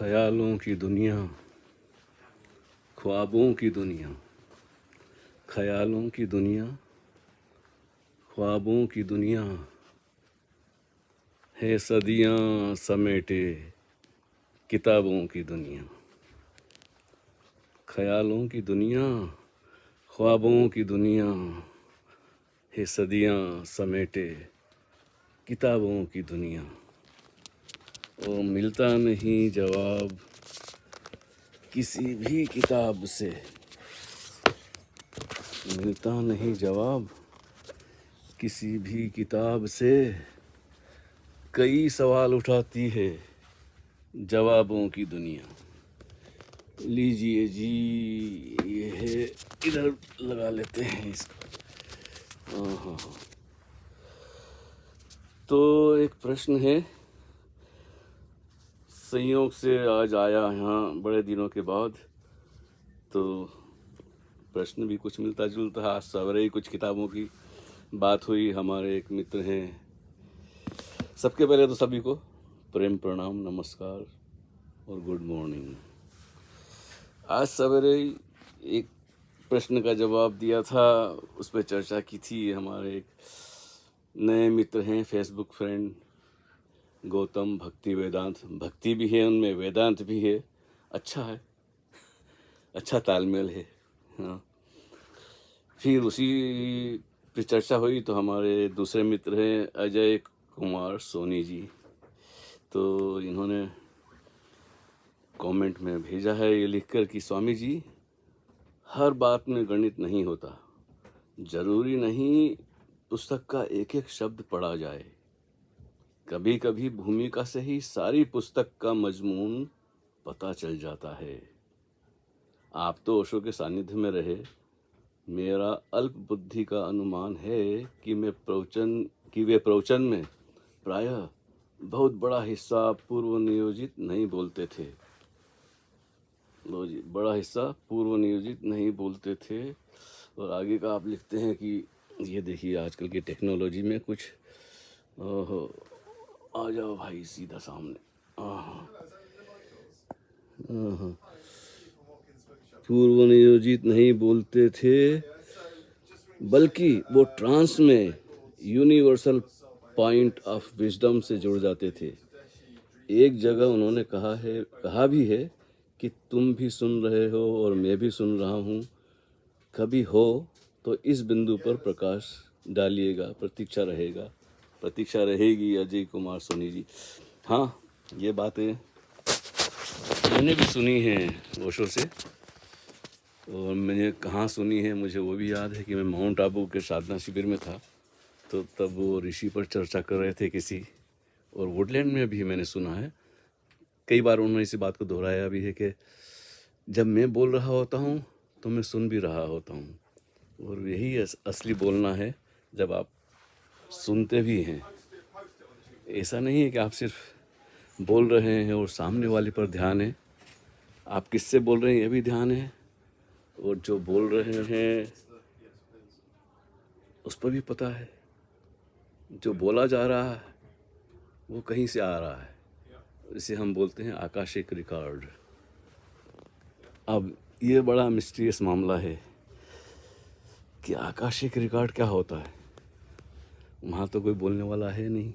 ख्यालों की दुनिया, ख्वाबों की दुनिया, ख्यालों की दुनिया, ख्वाबों की दुनिया है सदियां समेटे किताबों की दुनिया। ख्यालों की दुनिया, ख्वाबों की दुनिया है सदियां समेटे किताबों की दुनिया। और मिलता नहीं जवाब किसी भी किताब से, मिलता नहीं जवाब किसी भी किताब से। कई सवाल उठाती है जवाबों की दुनिया। लीजिए जी, ये है, इधर लगा लेते हैं इसको। हाँ, तो एक प्रश्न है, संयोग से आज आया यहाँ बड़े दिनों के बाद, तो प्रश्न भी कुछ मिलता जुलता। आज सवेरे ही कुछ किताबों की बात हुई। हमारे एक मित्र हैं, सबके पहले तो सभी को प्रेम प्रणाम, नमस्कार और गुड मॉर्निंग। आज सवेरे एक प्रश्न का जवाब दिया था, उस पर चर्चा की थी। हमारे एक नए मित्र हैं, फेसबुक फ्रेंड गौतम, भक्ति वेदांत, भक्ति भी है उनमें, वेदांत भी है। अच्छा है, अच्छा तालमेल है। हाँ, फिर उसी पे चर्चा हुई तो हमारे दूसरे मित्र हैं अजय कुमार सोनी जी, तो इन्होंने कमेंट में भेजा है ये लिखकर कि स्वामी जी, हर बात में गणित नहीं होता, जरूरी नहीं पुस्तक का एक एक शब्द पढ़ा जाए, कभी कभी भूमिका से ही सारी पुस्तक का मजमून पता चल जाता है। आप तो ओशो के सानिध्य में रहे, मेरा अल्प बुद्धि का अनुमान है कि वे प्रवचन में प्रायः बहुत बड़ा हिस्सा पूर्व नियोजित नहीं बोलते थे। लो जी, बड़ा हिस्सा पूर्व नियोजित नहीं बोलते थे। और आगे का आप लिखते हैं कि ये देखिए आजकल की टेक्नोलॉजी में कुछ, ओहो, आ जाओ भाई सीधा सामने। पूर्व नियोजित नहीं बोलते थे, बल्कि वो ट्रांस में यूनिवर्सल पॉइंट ऑफ विजडम से जुड़ जाते थे। एक जगह उन्होंने कहा भी है कि तुम भी सुन रहे हो और मैं भी सुन रहा हूँ, कभी हो तो इस बिंदु पर प्रकाश डालिएगा, प्रतीक्षा रहेगी। अजय कुमार सोनी जी। हाँ, ये बातें मैंने भी सुनी हैं ओशो से, और मैंने कहाँ सुनी है मुझे वो भी याद है कि मैं माउंट आबू के साधना शिविर में था, तो तब वो ऋषि पर चर्चा कर रहे थे किसी, और वुडलैंड में भी मैंने सुना है। कई बार उन्होंने इसी बात को दोहराया भी है कि जब मैं बोल रहा होता हूँ तो मैं सुन भी रहा होता हूँ, और यही असली बोलना है जब आप सुनते भी हैं। ऐसा नहीं है कि आप सिर्फ बोल रहे हैं और सामने वाले पर ध्यान है, आप किससे बोल रहे हैं ये भी ध्यान है, और जो बोल रहे हैं उस पर भी पता है, जो बोला जा रहा है वो कहीं से आ रहा है। इसे हम बोलते हैं आकाशिक रिकॉर्ड। अब ये बड़ा मिस्टीरियस मामला है कि आकाशिक रिकॉर्ड क्या होता है। वहाँ तो कोई बोलने वाला है नहीं,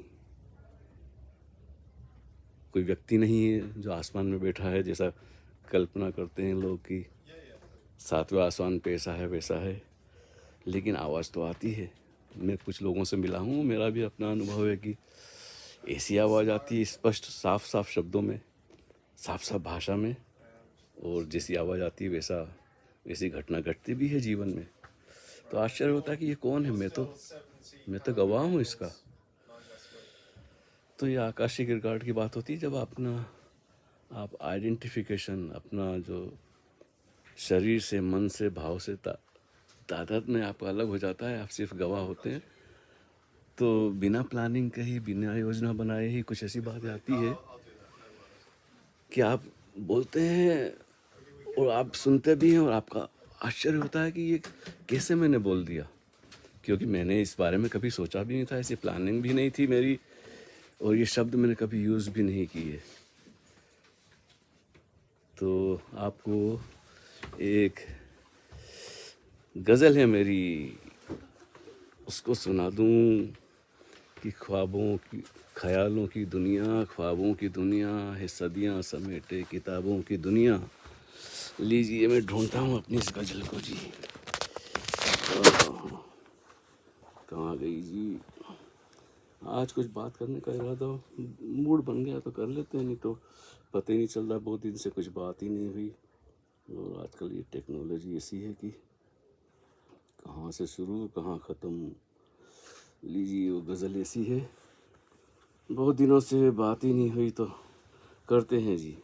कोई व्यक्ति नहीं है जो आसमान में बैठा है, जैसा कल्पना करते हैं लोग कि सातवें आसमान पे ऐसा है वैसा है, लेकिन आवाज़ तो आती है। मैं कुछ लोगों से मिला हूँ, मेरा भी अपना अनुभव है कि ऐसी आवाज़ आती है, स्पष्ट साफ साफ शब्दों में, साफ साफ भाषा में, और जैसी आवाज़ आती है वैसी घटना घटती भी है जीवन में। तो आश्चर्य होता है कि ये कौन है, मैं तो गवाह हूँ इसका। तो ये आकाशिक रिकॉर्ड की बात होती है जब आप आइडेंटिफिकेशन, अपना जो शरीर से, मन से, भाव से तादाद में आपका अलग हो जाता है, आप सिर्फ गवाह होते हैं। तो बिना प्लानिंग के ही, बिना योजना बनाए ही कुछ ऐसी बात आती है कि आप बोलते हैं और आप सुनते भी हैं, और आपका आश्चर्य होता है कि ये कैसे मैंने बोल दिया, क्योंकि मैंने इस बारे में कभी सोचा भी नहीं था, ऐसी प्लानिंग भी नहीं थी मेरी, और ये शब्द मैंने कभी यूज़ भी नहीं किए। तो आपको एक गज़ल है मेरी, उसको सुना दूं कि ख्वाबों की ख्यालों की दुनिया, ख्वाबों की दुनिया है सदियां समेटे किताबों की दुनिया। लीजिए मैं ढूंढता हूँ अपनी इस गज़ल को जी। कहाँ गई जी? आज कुछ बात करने का इरादा, मूड बन गया तो कर लेते हैं, नहीं तो पता ही नहीं चल रहा, बहुत दिन से कुछ बात ही नहीं हुई। और आजकल ये टेक्नोलॉजी ऐसी है कि कहाँ से शुरू कहाँ ख़त्म। लीजिए वो गज़ल ऐसी है, बहुत दिनों से बात ही नहीं हुई तो करते हैं जी।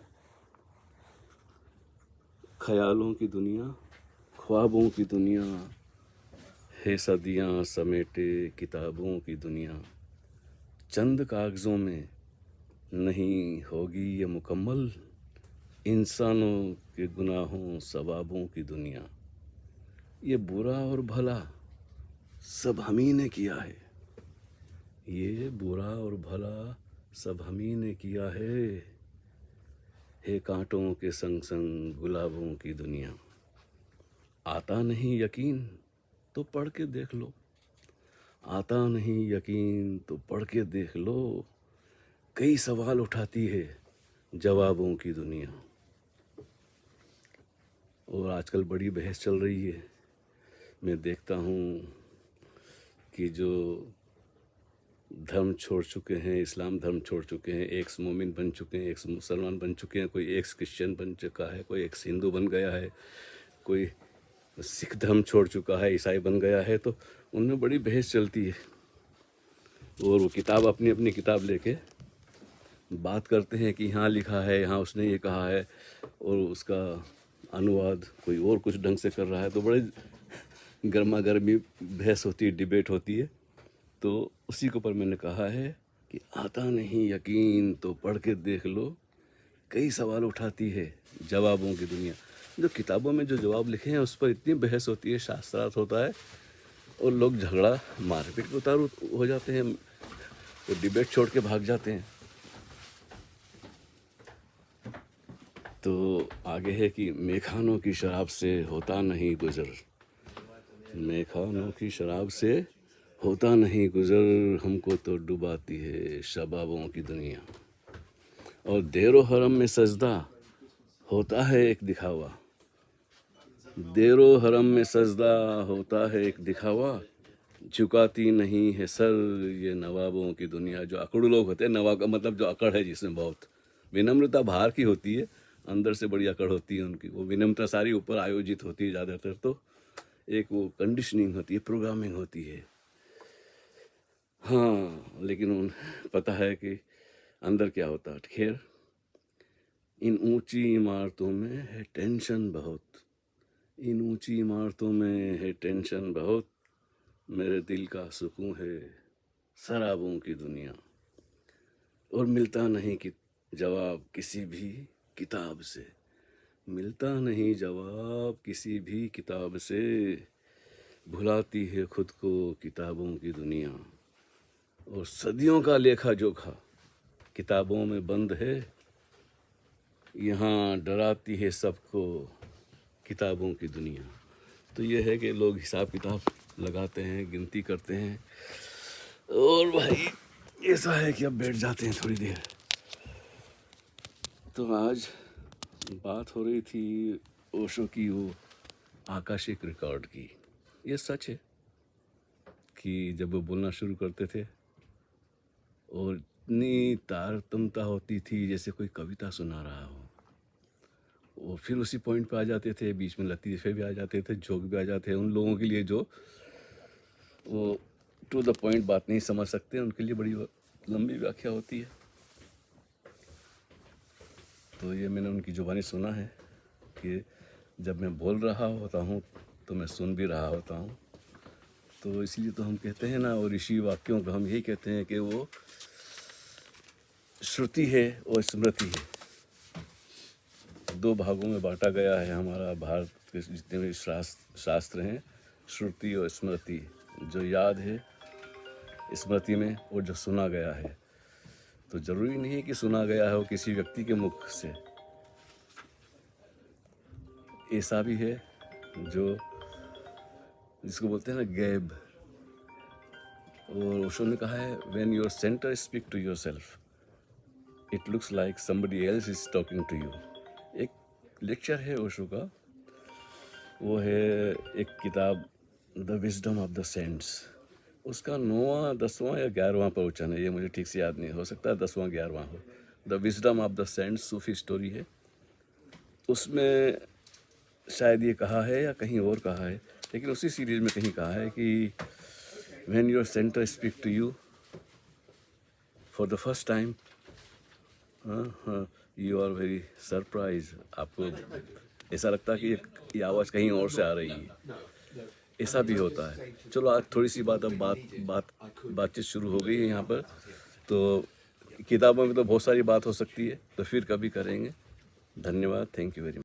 ख्यालों की दुनिया, ख्वाबों की दुनिया है सदियां समेटे किताबों की दुनिया। चंद कागज़ों में नहीं होगी ये मुकम्मल, इंसानों के गुनाहों सवाबों की दुनिया। ये बुरा और भला सब हम ही ने किया है, ये बुरा और भला सब हम ही ने किया है कांटों के संग संग गुलाबों की दुनिया। आता नहीं यकीन तो पढ़ के देख लो, आता नहीं यकीन तो पढ़ के देख लो, कई सवाल उठाती है जवाबों की दुनिया। और आजकल बड़ी बहस चल रही है, मैं देखता हूँ कि जो धर्म छोड़ चुके हैं, इस्लाम धर्म छोड़ चुके हैं, एक मोमिन बन चुके हैं, एक मुसलमान बन चुके हैं, कोई एक क्रिश्चियन बन चुका है, कोई एक हिंदू बन गया है, कोई सिख धर्म छोड़ चुका है, ईसाई बन गया है, तो उनमें बड़ी बहस चलती है। और वो किताब अपनी अपनी किताब लेके बात करते हैं कि यहाँ लिखा है, यहाँ उसने ये कहा है, और उसका अनुवाद कोई और कुछ ढंग से कर रहा है, तो बड़े गर्मा गर्मी बहस होती है, डिबेट होती है। तो उसी के ऊपर मैंने कहा है कि आता नहीं यकीन तो पढ़ के देख लो, कई सवाल उठाती है जवाबों की दुनिया। जो किताबों में जो जवाब लिखे हैं उस पर इतनी बहस होती है, शास्त्रार्थ होता है, और लोग झगड़ा मारपीट के उतारू हो जाते हैं, वो डिबेट छोड़ के भाग जाते हैं। तो आगे है कि मेखानों की शराब से होता नहीं गुजर, मेखानों की शराब से होता नहीं गुजर, हमको तो डुबाती है शबाबों की दुनिया। और देरो हरम में सजदा होता है एक दिखावा, देरो हरम में सजदा होता है एक दिखावा, झुकाती नहीं है सर ये नवाबों की दुनिया। जो अकड़ू लोग होते हैं, नवाब का मतलब जो अकड़ है जिसमें बहुत विनम्रता बाहर की होती है, अंदर से बड़ी अकड़ होती है उनकी। वो विनम्रता सारी ऊपर आयोजित होती है ज़्यादातर, तो एक वो कंडीशनिंग होती है, प्रोग्रामिंग होती है। हाँ, लेकिन उन पता है कि अंदर क्या होता है। खैर, इन ऊंची इमारतों में है टेंशन बहुत, इन ऊंची इमारतों में है टेंशन बहुत, मेरे दिल का सुकून है शराबों की दुनिया। और मिलता नहीं कि जवाब किसी भी किताब से, मिलता नहीं जवाब किसी भी किताब से, भुलाती है खुद को किताबों की दुनिया। और सदियों का लेखा जोखा किताबों में बंद है, यहाँ डराती है सबको किताबों की दुनिया। तो ये है कि लोग हिसाब किताब लगाते हैं, गिनती करते हैं, और भाई ऐसा है कि अब बैठ जाते हैं थोड़ी देर। तो आज बात हो रही थी ओशो की वो आकाशिक रिकॉर्ड की। ये सच है कि जब वो बोलना शुरू करते थे और इतनी तारतम्यता होती थी जैसे कोई कविता सुना रहा हो, और फिर उसी पॉइंट पे आ जाते थे, बीच में लतीफ़े भी आ जाते थे, जोक भी आ जाते हैं। उन लोगों के लिए जो वो टू द पॉइंट बात नहीं समझ सकते, उनके लिए बड़ी लंबी व्याख्या होती है। तो ये मैंने उनकी ज़ुबानी सुना है कि जब मैं बोल रहा होता हूँ तो मैं सुन भी रहा होता हूँ। तो इसलिए तो हम कहते हैं ना, और ऋषि वाक्यों को हम यही कहते हैं कि वो श्रुति है और स्मृति है। दो भागों में बांटा गया है हमारा भारत के जितने भी शास्त्र हैं, श्रुति और स्मृति। जो याद है स्मृति में, और जो सुना गया है। तो ज़रूरी नहीं है कि सुना गया है वो किसी व्यक्ति के मुख से, ऐसा भी है जो जिसको बोलते हैं ना गैब, और ओशो ने कहा है when your centre speak to yourself it looks like somebody else is talking to you. एक लेक्चर है ओशो का, वो है एक किताब the wisdom of the saints, उसका 9वां 10वां या 11वां प्रवचन है, ये मुझे ठीक से याद नहीं, हो सकता है 10वां 11वां हो। The wisdom of the cents Sufi story है, उसमें शायद ये कहा है या कहीं और कहा है, लेकिन उसी सीरीज में कहीं कहा है कि when your centre speak to you for the first time you are very surprise, आपको ऐसा लगता है कि ये आवाज़ कहीं और से आ रही है, ऐसा भी होता है। चलो आज थोड़ी सी बात, अब बातचीत शुरू हो गई है यहाँ पर, तो किताबों में तो बहुत सारी बात हो सकती है, तो फिर कभी करेंगे। धन्यवाद, थैंक यू वेरी मच।